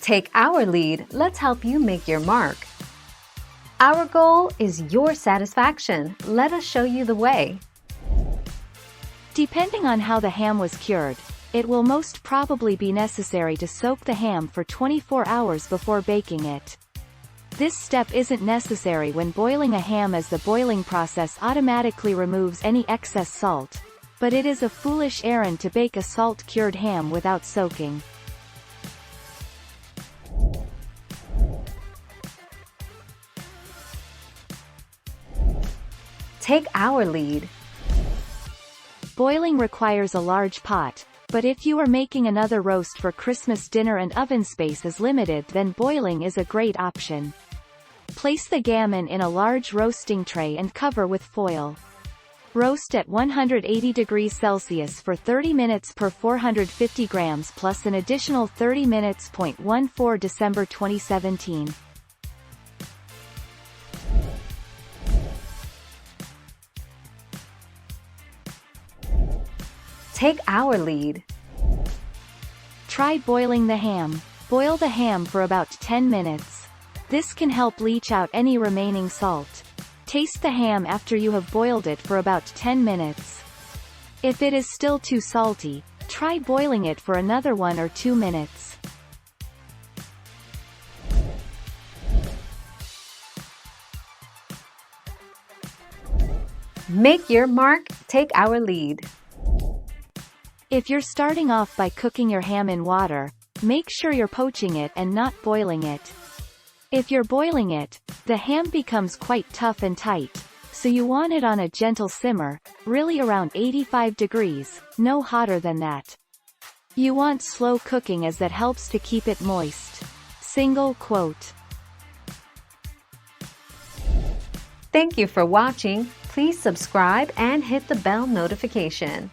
Take our lead, let's help you make your mark. Our goal is your satisfaction. Let us show you the way. Depending on how the ham was cured, it will most probably be necessary to soak the ham for 24 hours before baking it. This step isn't necessary when boiling a ham as the boiling process automatically removes any excess salt, but it is a foolish errand to bake a salt-cured ham without soaking. Take our lead. Boiling requires a large pot, but if you are making another roast for Christmas dinner and oven space is limited, then boiling is a great option. Place the gammon in a large roasting tray and cover with foil. Roast at 180 degrees Celsius for 30 minutes per 450 grams plus an additional 30 minutes. 14 December 2017. Take our lead. Try boiling the ham. Boil the ham for about 10 minutes. This can help leach out any remaining salt. Taste the ham after you have boiled it for about 10 minutes. If it is still too salty, try boiling it for another 1 or 2 minutes. Make your mark, take our lead. If you're starting off by cooking your ham in water, make sure you're poaching it and not boiling it. If you're boiling it, the ham becomes quite tough and tight, so you want it on a gentle simmer, really around 85 degrees, no hotter than that. You want slow cooking as that helps to keep it moist. Single quote. Thank you for watching. Please subscribe and hit the bell notification.